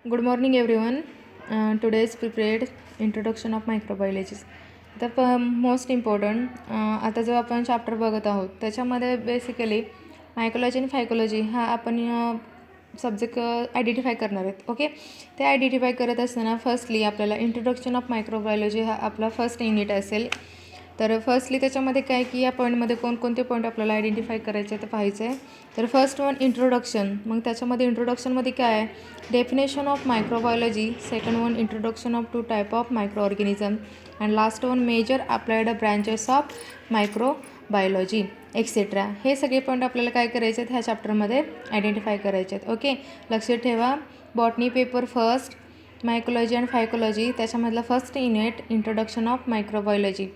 Good morning everyone. Today is prepared introduction of microbiology. तर most important आता जो आपण चॅप्टर बघत आहोत त्याच्यामध्ये बेसिकली मायकोलॉजी आणि फायकोलॉजी हा आपण सब्जेक्ट आयडेंटिफाय करणार आहेत. ओके, ते आयडेंटिफाय करत असताना फर्स्टली आपल्याला इंट्रोडक्शन ऑफ मायक्रोबायोलॉजी हा आपला फर्स्ट युनिट असेल. तर फर्स्टली त्याच्यामध्ये काय की या पॉईंटमध्ये कोणकोणते पॉईंट आपल्याला आयडेंटिफाय करायचे ते पाहायचं आहे. तर फर्स्ट वन इंट्रोडक्शन. मग त्याच्यामध्ये इंट्रोडक्शनमध्ये काय आहे, definition of microbiology. Second one introduction of 2 type of micro organism. And last one major applied branches of microbiology etcetera. हे सगळे पॉईंट आपल्याला काय करायचे आहेत ह्या चॅप्टरमध्ये आयडेंटिफाय करायचे आहेत. ओके, लक्षात ठेवा. Botany paper first, mycology and phycology, त्याच्यामधला first unit introduction of microbiology.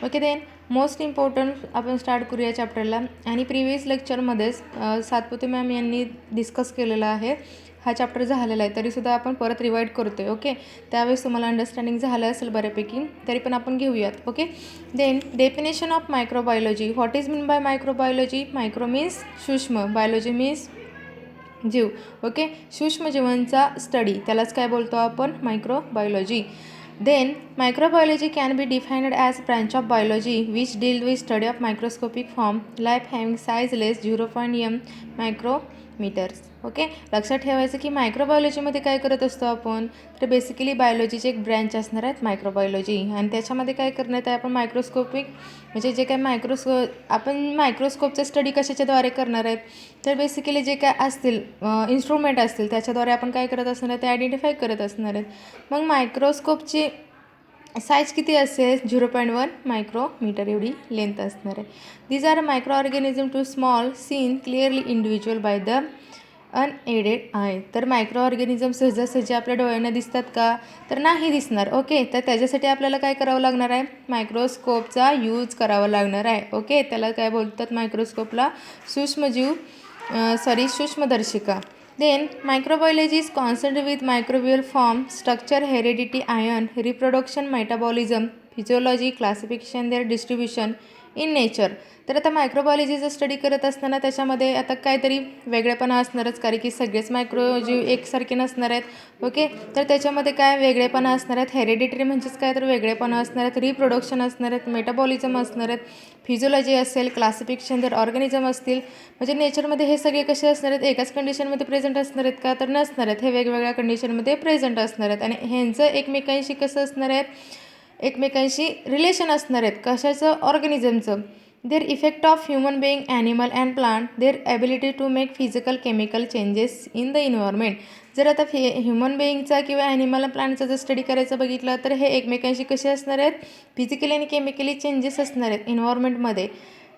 Okay, then most important आपण स्टार्ट करूया चॅप्टरला. आणि प्रिव्हियस लेक्चरमध्येच सातपुते मॅम यांनी डिस्कस केलेला आहे. हा चॅप्टर झालेला आहे तरीसुद्धा आपण परत रिवाईड करतो आहे. ओके, त्यावेळेस तुम्हाला अंडरस्टँडिंग झालं असेल बऱ्यापैकी, तरी पण आपण घेऊयात. Okay, then definition of microbiology. What is mean by microbiology? Micro means सूक्ष्म, बायोलॉजी मीन्स जीव. ओके, सूक्ष्मजीवांचा स्टडी, त्यालाच काय बोलतो आपण? Microbiology. Then microbiology can be defined as branch of biology which deals with study of microscopic form life having size less 0.m micrometers. Okay, लक्षात ठेवायचं की मायक्रोबायोलॉजीमध्ये काय करत असतो आपण, तर बेसिकली बायोलॉजीचे एक ब्रँच असणार आहेत मायक्रोबायोलॉजी. आणि त्याच्यामध्ये काय करण्यात आहे, आपण मायक्रोस्कोपिक म्हणजे जे काय आपण मायक्रोस्कोपचा स्टडी कशाच्याद्वारे करणार आहेत, तर बेसिकली जे काय असतील इन्स्ट्रुमेंट असतील त्याच्याद्वारे आपण काय करत असणार आहे ते आयडेंटिफाय करत असणार आहेत. मग मायक्रोस्कोपची साईज किती असेल? 0.1 मायक्रोमीटर एवढी लेंथ असणार आहे. These are micro organism too small seen clearly individual by the unaided eye. तर मायक्रो ऑर्गॅनिझम सहजासहजी आपल्या डोळ्यांना दिसतात का? तर नाही दिसणार. ओके, तर त्याच्यासाठी आपल्याला काय करावं लागणार आहे? मायक्रोस्कोपचा यूज करावा लागणार आहे. ओके, त्याला काय बोलतात मायक्रोस्कोपला? सूक्ष्मदर्शिका. Then microbiology is concerned with microbial form, structure, heredity, ion, reproduction, metabolism, physiology, classification, their distribution in nature. तर आता मायक्रोबायोलॉजीचा स्टडी करत असताना त्याच्यामध्ये आता काहीतरी वेगळेपणा असणारच, कारण की सगळेच मायक्रोजीव एकसारखे नसणार आहेत. ओके, तर त्याच्यामध्ये काय वेगळेपणा असणार आहेत? हेरिडिटरी म्हणजेच काय तर वेगळेपणा असणार आहेत, रिप्रोडक्शन असणार आहेत, मेटाबॉलिझम असणार आहेत, फिजिओलॉजी असेल, क्लासिफिकेशन जर ऑर्गॅनिझम असतील. म्हणजे नेचरमध्ये हे सगळे कसे असणार आहेत? एकाच कंडिशनमध्ये प्रेझेंट असणार आहेत का? तर नसणार आहेत. हे वेगवेगळ्या कंडिशनमध्ये प्रेझेंट असणार आहेत. आणि ह्यांचं एकमेकांशी कसं असणार आहेत? एकमेकांशी रिलेशन असणार आहेत. कशाचं? ऑर्गॅनिझमचं. Their effect of human being, animal and plant, their ability to make physical chemical changes in the environment. जर आता ह्युमन बिईंगचा किंवा ॲनिमल प्लांटचा जर स्टडी करायचं बघितलं तर हे एकमेकांशी कसे असणार आहेत? फिजिकली आणि केमिकली चेंजेस असणार आहेत इन्व्हायरमेंटमध्ये.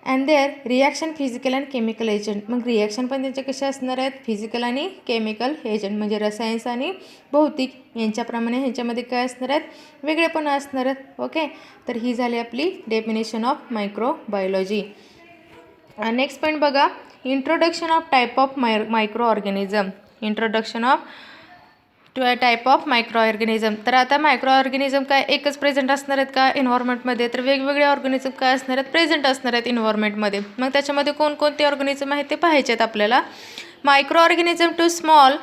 And their reaction physical and chemical agent. मग रिॲक्शन पण त्यांचे कसे असणार आहेत? फिजिकल आणि केमिकल एजंट म्हणजे रसायन आणि भौतिक यांच्याप्रमाणे ह्यांच्यामध्ये काय असणार आहेत? वेगळेपणा असणार आहेत. ओके, तर ही झाली आपली definition of microbiology. Next point बघा, introduction of type of micro organism. Introduction of type of micro organism. तर आता मायक्रो ऑर्गॅनिझम काय एकच प्रेझेंट असणार आहेत का इन्व्हायरमेंटमध्ये? तर वेगवेगळे ऑर्गॅनिझम काय असणार आहेत? प्रेझेंट असणार आहेत इन्व्हायरमेंटमध्ये. मग त्याच्यामध्ये कोणकोणते ऑर्गॅनिझम आहेत ते पाहायचे आहेत आपल्याला. Micro organism too small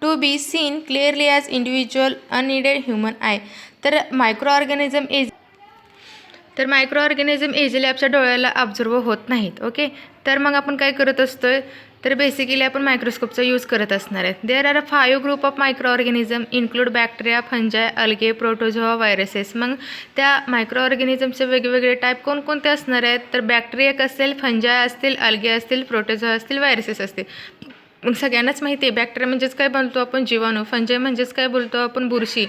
to be seen clearly as individual unneeded human eye. तर मायक्रो ऑर्गॅनिझम इझिली आपल्या डोळ्याला ऑब्झर्व होत नाहीत. ओके, तर मग आपण काय करत असतो? तर बेसिकली आपण मायक्रोस्कोपचा यूज करत असणार आहे. There are 5 group of micro organism include bacteria, fungi, algae, protozoa, viruses. मग त्या मायक्रो ऑर्गॅनिझमचे वेगवेगळे टाईप कोणकोणते असणार आहेत? तर बॅक्टेरिया असेल, फंजाय असतील, अल्गे असतील, प्रोटोझोआ असतील, व्हायरसेस असतील. मग सगळ्यांनाच माहिती आहे बॅक्टेरिया म्हणजेच काय बोलतो आपण? जीवाणू. फंजाय म्हणजेच काय बोलतो आपण? बुरशी.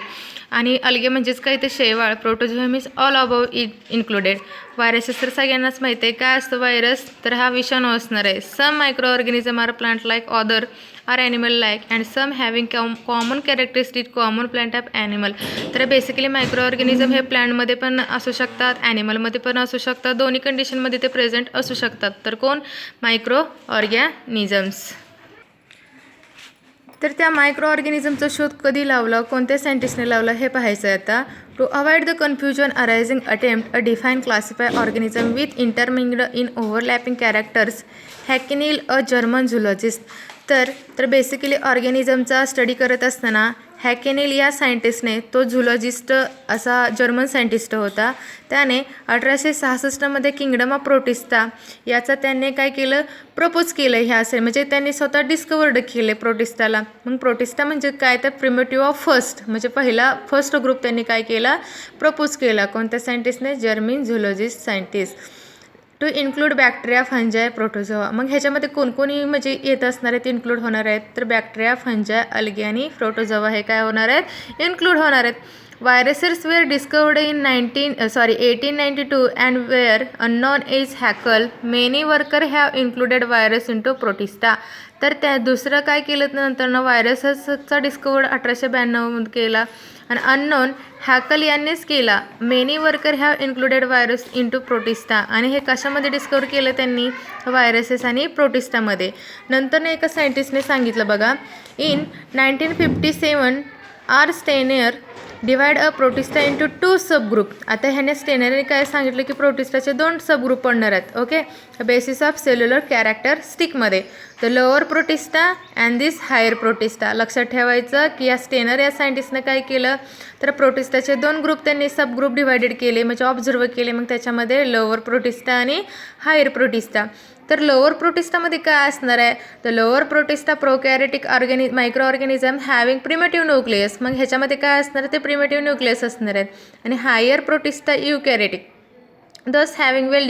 आणि अल्गे म्हणजेच काय? ते शेवाळ. Protozoa means all above included. Viruses तर सगळ्यांनाच माहिती आहे. काय असतं व्हायरस? तर हा विषाणू असणार आहे. Some micro organism are plant like, other are animal like, and some having common characteristic common plant of animal. तर बेसिकली मायक्रो ऑर्गॅनिझम हे प्लांटमध्ये पण असू शकतात, ॲनिमलमध्ये पण असू शकतात, दोन्ही कंडिशनमध्ये ते प्रेझेंट असू शकतात. तर कोण? Micro organisms. तर त्या मायक्रो ऑर्गॅनिझमचा शोध कधी लावला, कोणत्या सायंटिस्टने लावला हे पाहायचं आहे आता. To avoid the confusion arising attempt a define classify organism with intermingled in overlapping characters, Haeckel a German zoologist. तर बेसिकली ऑर्गॅनिझमचा स्टडी करत असताना हॅकेनेल या सायंटिस्टने, तो झुलॉजिस्ट असा जर्मन सायंटिस्ट होता, त्याने 1866मध्ये किंगडम ऑफ प्रोटिस्टा याचा त्याने काय केलं, प्रपोज केलं ह्या असेल, म्हणजे त्यांनी स्वतः डिस्कवर्ड केले प्रोटिस्टाला. मग प्रोटिस्टा म्हणजे काय, तर प्रिमेटिव्ह ऑफ फर्स्ट, म्हणजे फर्स्ट ग्रुप त्यांनी काय केला, प्रपोज केला. कोणत्या सायंटिस्टने, German zoologist scientist. To include bacteria, fungi, protozoa. मग ह्याच्यामध्ये कोणकोणी म्हणजे येत असणार आहेत, इन्क्लूड होणार आहेत, तर बॅक्टेरिया, फंजाय, अल्गे आणि प्रोटोझोआ हे काय होणार आहेत, इन्क्लूड होणार आहेत. Viruses were discovered in 1892 and were unknown as Haeckel. Many worker have included virus into protista. तर त्या दुसरं काय केलं नंतर व्हायरसचा डिस्कवर्ड 1892 केला आणि अननोन हॅकल यांनीच केला. Many worker have included virus into protista. आणि हे कशामध्ये डिस्कवर केलं त्यांनी, व्हायरसेस आणि प्रोटिस्टामध्ये. नंतर एका सायंटिस्टने सांगितलं बघा, in 1957 R Stanier divide a protista into 2 subgroup. आता ह्याने स्टेनरने काय सांगितलं की प्रोटिस्टाचे 2 सबग्रुप पडणार आहेत. ओके, बेसिस ऑफ सेल्युलर कॅरेक्टरिस्टिकमध्ये, the lower protista and this higher protista. लक्षात ठेवायचं की या स्टेनर या सायंटिस्टने काय केलं, तर प्रोटिस्टाचे 2 ग्रुप त्यांनी सबग्रुप डिवायडेड केले, म्हणजे ऑब्झर्व केले. मग त्याच्यामध्ये लोअर प्रोटिस्टा आणि हायर प्रोटिस्टा. तर लोअर प्रोटिस्टामध्ये काय असणार आहे, तर lower protista prokaryotic micro organism having primitive nucleus. मग ह्याच्यामध्ये काय असणार, ते प्रिमेटिव्ह न्यूक्लियस असणार आहेत. आणि हायर प्रोटिस्टा युकॅरियोटिक, दस हॅविंग वेल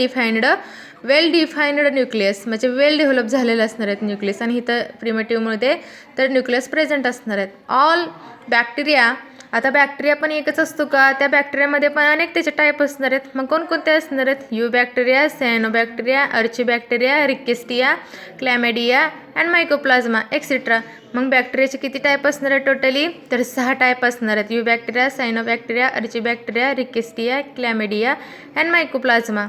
डिफाईन्ड न्यूक्लियस, म्हणजे वेल डेव्हलप झालेलं असणार आहेत न्यूक्लियस. आणि इथं प्रिमेटिव्हमध्ये तर न्यूक्लियस प्रेझेंट असणार आहेत. ऑल बॅक्टेरिया, आता बॅक्टेरिया पण एकच असतो का, त्या बॅक्टेरियामध्ये पण अनेक त्याचे टाईप असणार आहेत. मग कोणकोणते असणार आहेत, eubacteria, cyanobacteria, archaebacteria, rickettsia, chlamydia and मायकोप्लाझ्मा etcetera. मग बॅक्टेरियाचे किती टाईप असणार आहेत टोटली, तर 6 टाईप असणार आहेत. Eubacteria, cyanobacteria, archaebacteria, rickettsia, chlamydia and mycoplasma.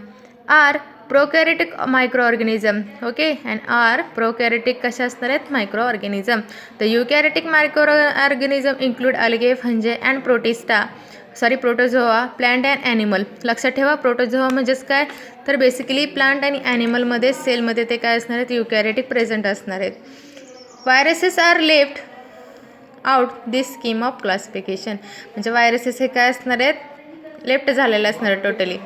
Are prokaryotic micro organism. Okay, and are prokaryotic कशा असणार आहेत, micro organism. The eukaryotic micro organism include algae, fungi and protozoa, plant and animal. लक्षात ठेवा, protozoa म्हणजेच काय, तर basically plant आणि ॲनिमलमध्ये सेलमध्ये ते काय असणार आहेत, युकॅरियोटिक प्रेझेंट असणार आहेत. Viruses are left out this scheme of classification. म्हणजे व्हायरसेस हे काय असणार आहेत, लेफ्ट झालेले असणार आहेत टोटली.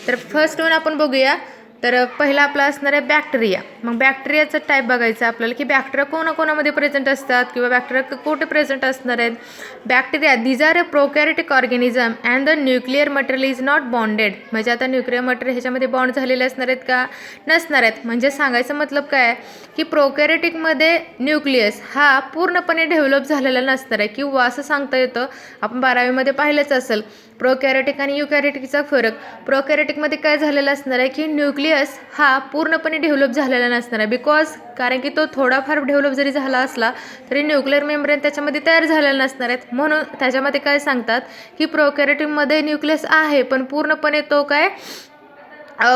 तर फर्स्ट वन आपण बघूया. तर पहिला आपला असणार आहे बॅक्टेरिया. मग बॅक्टेरियाचं टाईप बघायचं आपल्याला की बॅक्टेरिया कोणाकोणामध्ये प्रेझेंट असतात किंवा बॅक्टेरिया कुठे प्रेझेंट असणार आहेत. Bacteria these are a prokaryotic organism and the nuclear material is not bonded. म्हणजे आता न्यूक्लिअर मटेरियल ह्याच्यामध्ये बॉन्ड झालेले असणार आहेत का, नसणार आहेत. म्हणजे सांगायचं मतलब काय आहे की प्रोकॅरियोटिकमध्ये न्यूक्लियस हा पूर्णपणे डेव्हलप झालेला नसणार आहे, किंवा असं सांगता येतं, आपण 12वीमध्ये पाहिलंच असेल प्रोकॅरियोटिक आणि युकॅरियोटिकचा फरक. प्रोकॅरियोटिकमध्ये काय झालेलं असणार आहे की न्यूक्लियस हा पूर्णपणे डेव्हलप झालेला नसणार आहे, कारण की तो थोडाफार डेव्हलप जरी झाला असला तरी न्यूक्लिअर मेम्ब्रेन त्याच्यामध्ये तयार झालेला नसणार आहेत. म्हणून त्याच्यामध्ये काय सांगतात की प्रोकॅरियोटिकमध्ये न्यूक्लियस आहे पण पूर्णपणे तो काय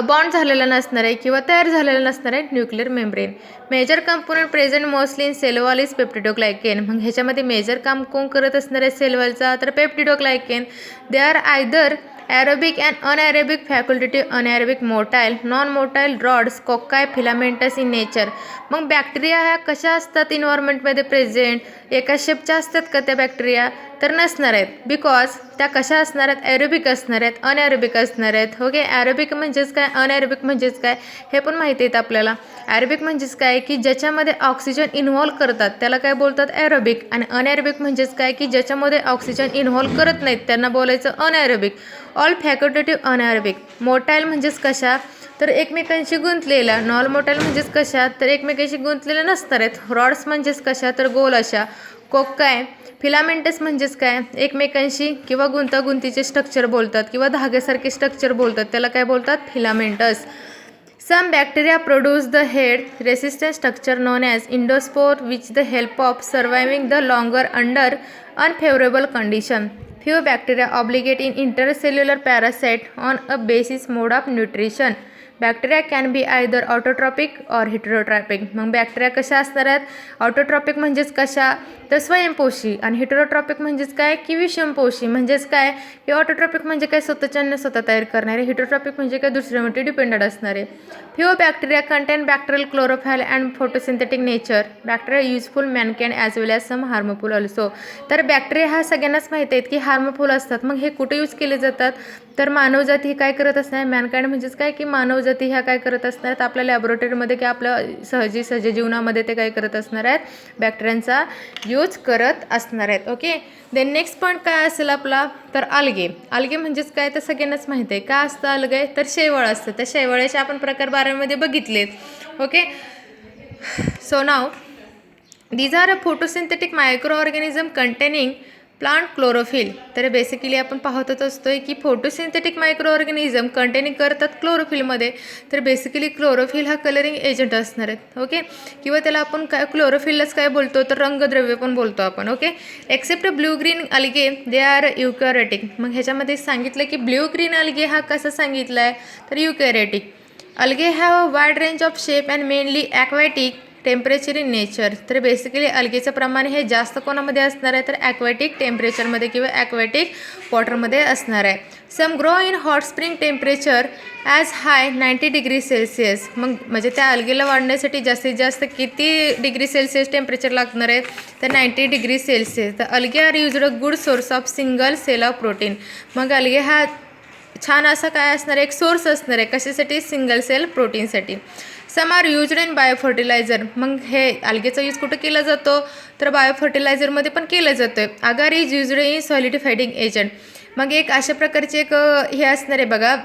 बॉन्ड झालेला नसणार आहे किंवा तयार झालेला नसणार आहे nuclear membrane. Major component present mostly in cell wall is peptidoglycan. मग ह्याच्यामध्ये मेजर काम कोण करत असणार आहे सेल वॉलचा, तर peptidoglycan. They are either aerobic and anaerobic facultative, anaerobic motile, non motile rods, cocci, filamentous in nature. मग बॅक्टेरिया ह्या कशा असतात इन्व्हायरमेंटमध्ये प्रेझेंट, एका शेपच्या असतात का त्या बॅक्टेरिया, तर नसणार आहेत. बिकॉज त्या कशा असणार आहेत, ॲरोबिक असणार आहेत, अनॲरोबिक असणार आहेत. ओके, ॲरोबिक म्हणजेच काय, अनॲरोबिक म्हणजेच काय हे पण माहिती आहेत आपल्याला. ॲरोबिक म्हणजेच काय की ज्याच्यामध्ये ऑक्सिजन इन्व्हॉल्व करतात त्याला काय बोलतात, ॲरोबिक. आणि अनॲरोबिक म्हणजेच काय की ज्याच्यामध्ये ऑक्सिजन इन्व्हॉल्व करत नाहीत त्यांना बोलायचं अनॲरोबिक. All फॅकल्टेटिव्ह anaerobic. मोटाईल म्हणजेच कशा, तर एकमेकांशी गुंतलेला. नॉन मोटाईल म्हणजेच कशा, तर एकमेकांशी गुंतलेल्या नसणार आहेत. रॉड्स म्हणजेच कशा, तर गोल अशा. कोकाय, फिलामेंटस म्हणजेच काय, एकमेकांशी किंवा गुंतागुंतीचे स्ट्रक्चर बोलतात किंवा धाग्यासारखे स्ट्रक्चर बोलतात, त्याला काय बोलतात, filamentous. Some bacteria produce the head resistant structure known as endospore, which the help of surviving the longer under unfavorable condition. Few bacteria obligate in intercellular parasite on a basis mode of nutrition. Bacteria can be either autotrophic or heterotrophic. मग bacteria कशा असणार आहेत? Autotrophic म्हणजेच कशा? तर स्वयंपोषी. आणि heterotrophic म्हणजेच काय? की विषमपोषी. म्हणजेच काय? की ऑटोट्रॉपिक म्हणजे काय? स्वतःच्या स्वतः तयार करणारे. हेटेरोट्रॉपिक म्हणजे काय? दुसऱ्यावरती डिपेंडेंट असणारे. Few bacteria contain bacterial chlorophyll and photosynthetic nature. Bacteria useful mankind as well as some harmful also. तर बॅक्टेरिया हा सगळ्यांनाच माहिती आहेत की हार्मफुल असतात. मग हे कुठे यूज केले जातात? तर मानवजाती काय करत असणार? मॅनकाइंड म्हणजेच काय? की मानवजाती ह्या काय करत असणार आहेत? आपल्या लॅबोरेटरीमध्ये किंवा आपल्या सहजी जीवनामध्ये ते काय करत असणार आहेत? बॅक्टेरियांचा यूज करत असणार आहेत. ओके. देन नेक्स्ट पॉईंट काय असेल आपला? तर अल्गे. अल्गे म्हणजेच काय? तर सगळ्यांनाच माहिती आहे. काय असतं अल्गे? तर शैवाळ असतं. त्या शैवाळाचे आपण प्रकार 12मध्ये बघितलेत. Okay. So now these are a photosynthetic microorganism containing plant chlorophyll. तर बेसिकली आपण पाहतच असतोय की फोटोसिंथेटिक मायक्रो ऑर्गॅनिझम कंटेनिंग करतात क्लोरोफिलमध्ये. तर बेसिकली क्लोरोफिल हा कलरिंग एजंट असणार आहेत. ओके. किंवा त्याला आपण काय क्लोरोफिललाच काय बोलतो? तर रंगद्रव्य पण बोलतो आपण. Okay. Except blue green algae they are eukaryotic. मग ह्याच्यामध्ये सांगितलं की ब्ल्यू ग्रीन अल्गे हा कसा सांगितला आहे? तर eukaryotic. Algae have a wide range of shape and mainly aquatic temperature in nature. तर बेसिकली अल्गेचं प्रमाण हे जास्त कोणामध्ये असणार आहे? तर ॲक्वॅटिक टेम्परेचरमध्ये किंवा ॲक्वॅटिक वॉटरमध्ये असणार आहे. Some grow in hot spring temperature as high 90 degree Celsius. मग म्हणजे त्या अल्गेला वाढण्यासाठी जास्तीत जास्त किती डिग्री सेल्सिअस टेम्परेचर लागणार आहे? तर 90 डिग्री सेल्सिअस. तर algae are used a good source of single cell of protein. मग अल्गे हा छान असा काय असणार आहे? एक सोर्स असणार आहे. कशासाठी? सिंगल सेल प्रोटीनसाठी. Some are used in biofertilizer. मग हे अल्गेचा यूज कुठं केला जातो? तर बायोफर्टिलायझरमध्ये पण केलं जातं. अगार इज युज्ड इन सॉलिडिफायडिंग एजंट. मग एक अशा प्रकारचे एक हे असणार आहे बघा,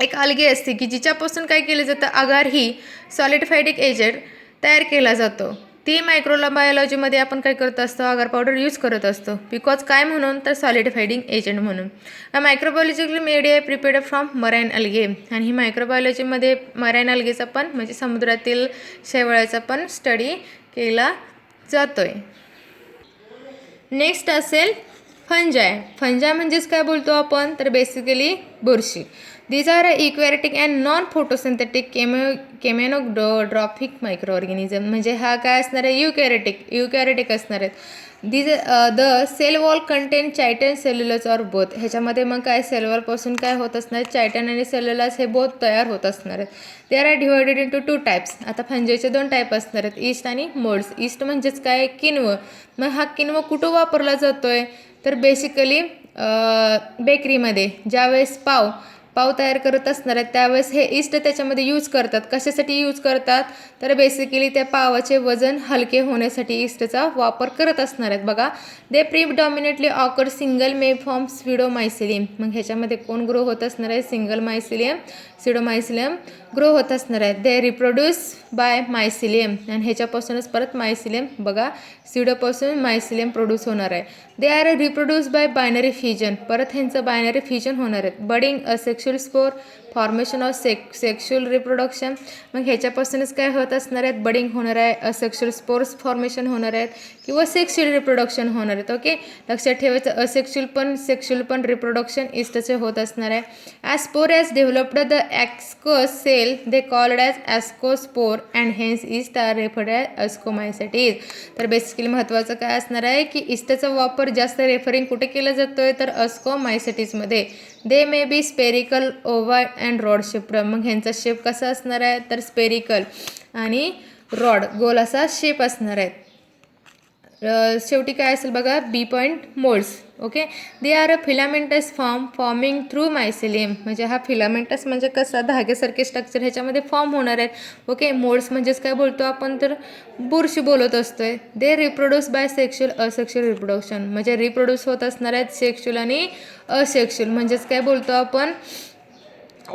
एक अल्गे असते की जिच्यापासून काय केलं जातं? अगार ही सॉलिडिफायडिंग एजंट तयार केला जातो. ती मायक्रोबायोलॉजीमध्ये आपण काय करत असतो? अगार पावडर यूज करत असतो. बिकॉज काय म्हणून? तर सॉलिडिफायडिंग एजंट म्हणून. Microbiological media prepared from marine algae. आणि ही मायक्रोबायोलॉजीमध्ये मराईन अल्गेचा पण म्हणजे समुद्रातील शैवाळाचा पण स्टडी केला जातोय. नेक्स्ट असेल फंजाय. फंजाय म्हणजेच काय बोलतो आपण? तर बेसिकली बुरशी. These are eukaryotic and non-photosynthetic chemoorganotrophic micro organism. म्हणजे हा काय असणार आहे? युकॅरियोटिक असणार आहेत. The cell wall contain chitin cellulose or both. ह्याच्यामध्ये मग काय सेल वॉलपासून काय होत असणार? चायटन आणि सेल्युलोज हे बोथ तयार होत असणार आहेत. They are divided into 2 types. आता फंजायचे 2 टाईप असणार आहेत, ईस्ट आणि मोल्ड्स. ईस्ट म्हणजेच काय? किण्व. मग हा किण्व कुठं वापरला जातोय? तर बेसिकली बेकरीमध्ये ज्यावेळेस पाव तयार करत असणार आहेत त्यावेळेस हे ईस्ट त्याच्यामध्ये यूज करतात. कशासाठी यूज करतात? तर बेसिकली त्या पावाचे वजन हलके होण्यासाठी ईस्टचा वापर करत असणार आहेत. बघा, दे प्रिडॉमिनेटली ऑकर सिंगल मे फॉर्म स्विडोमायसिलियम. मग ह्याच्यामध्ये कोण ग्रो होत असणार आहे? सिंगल मायसिलियम, स्विडोमायसिलियम ग्रो होत असणार आहेत. They reproduce by mycelium. आणि ह्याच्यापासूनच परत मायसिलियम बघा स्विडोपासून मायसिलियम प्रोड्यूस होणार आहे. They are reproduce by binary fusion. परत ह्यांचं बायनरी फ्युजन होणार आहेत. Budding a sexual spore, formation of sexual reproduction. मग ह्याच्यापासूनच काय होत असणार आहेत? बडिंग होणार आहे, असेक्शुअल स्पोर्स फॉर्मेशन होणार आहेत किंवा सेक्शुअल रिप्रोडक्शन होणार आहेत. ओके. लक्षात ठेवायचं सेक्शुअल पण रिप्रोडक्शन ईस्टचे होत असणार आहे. As spore as developed the ascus cell they called as ascospore and hence yeast are referred as ascomycetes. तर बेसिकली महत्त्वाचं काय असणार आहे की ईस्टचा वापर जास्त रेफरिंग कुठे केला जातोय? तर ॲस्कोमायसिटीजमध्ये. They may be spherical, oval and rod shaped. मग ह्यांचा शेप कसा असणार आहे? तर स्पेरिकल आणि रॉड गोल असा शेप असणार आहे. शेवटी काय असेल बघा? B point moulds. Okay. They are a filamentous forming through mycelium. म्हणजे हा फिलामेंटस म्हणजे कसा? धाग्यासारखे स्ट्रक्चर ह्याच्यामध्ये फॉर्म होणार आहेत. ओके. मोल्ड्स म्हणजेच काय बोलतो आपण? तर बुरशी बोलत असतोय. They reproduce by sexual asexual reproduction. म्हणजे रिप्रोड्यूस होत असणार आहेत सेक्शुअल आणि असेक्शुअल. म्हणजेच काय बोलतो आपण?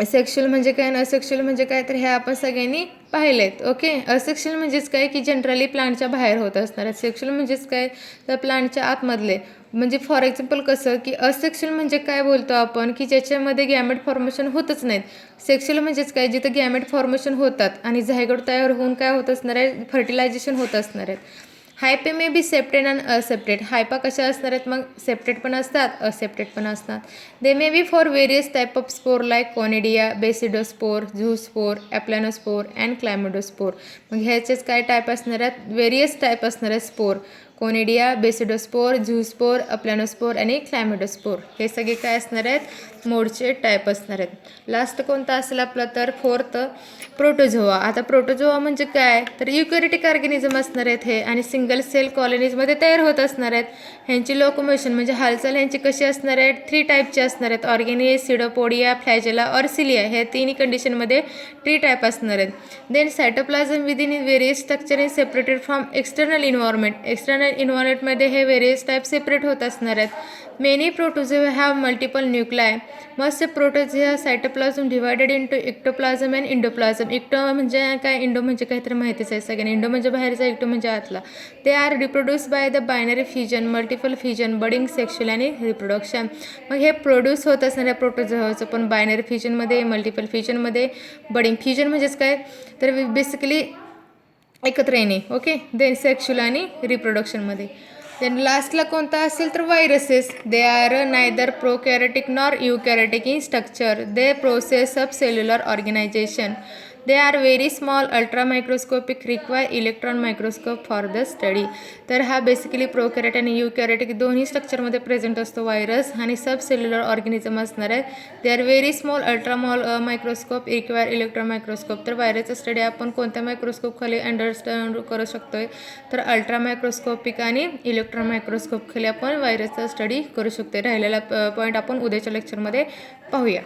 असेक्शुअल म्हणजे काय आणि असेक्शुअल म्हणजे काय? तर हे आपण सगळ्यांनी पाहिलेत. ओके. असेक्शुअल म्हणजेच काय? की जनरली प्लांटच्या बाहेर होत असणार आहे. सेक्शुअल म्हणजेच काय? तर प्लांटच्या आतमधले. म्हणजे फॉर एक्झाम्पल कसं की असेक्शुअल म्हणजे काय बोलतो आपण? की ज्याच्यामध्ये गॅमेट फॉर्मेशन होतच नाहीत. सेक्शुअल म्हणजेच काय? जिथं गॅमेट फॉर्मेशन होतात आणि झायगोट तयार होऊन काय होत असणार आहे? फर्टिलायझेशन होत असणार आहेत. Hyphae may be septate and aseptate. Hypha कशा असणार आहेत मग, सेप्टेड पण असतात, असेप्टेड पण असतात. They may be for various type of spore like conidia, basidiospore, zoospore, aplanospore and chlamydospore. मग ह्याचेच काय टाईप असणार आहेत, व्हेरियस टाईप असणार आहेत स्पोर. कोनिडिया, बेसिडोस्पोर, झूस्पोर, अप्लॅनोस्पोर आणि क्लॅमिडोस्पोर हे सगळे काय असणार आहेत, मोडचे टाईप असणार आहेत. लास्ट कोणता असेल आपला तर फोर्थ प्रोटोझोआ. आता प्रोटोझोआ म्हणजे काय तर युकॅरियोटिक ऑर्गॅनिझम असणार आहेत हे, आणि सिंगल सेल कॉलनीजमध्ये तयार होत असणार आहेत. ह्यांची लोकोमोशन म्हणजे हालचाल ह्यांची कशी असणार आहेत, 3 टाईपची असणार आहेत. ऑर्गेनिस, सिडोपोडिया, फ्लॅजेला और सिलिया ह्या तिन्ही कंडिशनमध्ये 3 टाईप असणार आहेत. Then cytoplasm within various structure is separated from external environment. External इन्व्हायरमेंटमध्ये हे व्हेरियस टाईप सेपरेट होत असणार आहेत. Many protozoa have multiple nuclei. Most protozoa cytoplasm divided into ectoplasm and endoplasm. Ecto म्हणजे काय, इंडो म्हणजे काहीतरी माहितीच आहे सगळ्यांना. इंडो म्हणजे बाहेरचा, इक्टो म्हणजे आतला. They are reproduce by the binary fusion, multiple fusion, budding, sexual आणि रिप्रोडक्शन. मग हे प्रोड्यूस होत असणाऱ्या प्रोटोझोआचं पण बायनरी फ्युजनमध्ये, मल्टिपल फ्युजनमध्ये, बडिंग. फ्युजन म्हणजेच काय तर बेसिकली एकत्र येणे. ओके. देन सेक्शुअल आणि रिप्रोडक्शनमध्ये. देन लास्टला कोणता असेल तर viruses. They are neither prokaryotic nor eukaryotic in structure. They process of cellular organization. They are very small, ultra microscopic, require electron microscope for the study. तर हा basically प्रोकॅरियोट आणि युकॅरियोटिक दोन्ही स्ट्रक्चरमध्ये प्रेझेंट असतो व्हायरस, आणि सब सेल्युलर ऑर्गॅनिझम असणार आहे. दे are very small, ultra microscope, require electron microscope. तर व्हायरसचा स्टडी आपण कोणत्या मायक्रोस्कोप खाली अंडरस्टँड करू शकतोय तर अल्ट्रा मायक्रोस्कोपिक आणि इलेक्ट्रॉन मायक्रोस्कोप खाली आपण व्हायरसचा स्टडी करू शकतो. राहिलेला पॉईंट आपण उद्याच्या लेक्चरमध्ये पाहूया.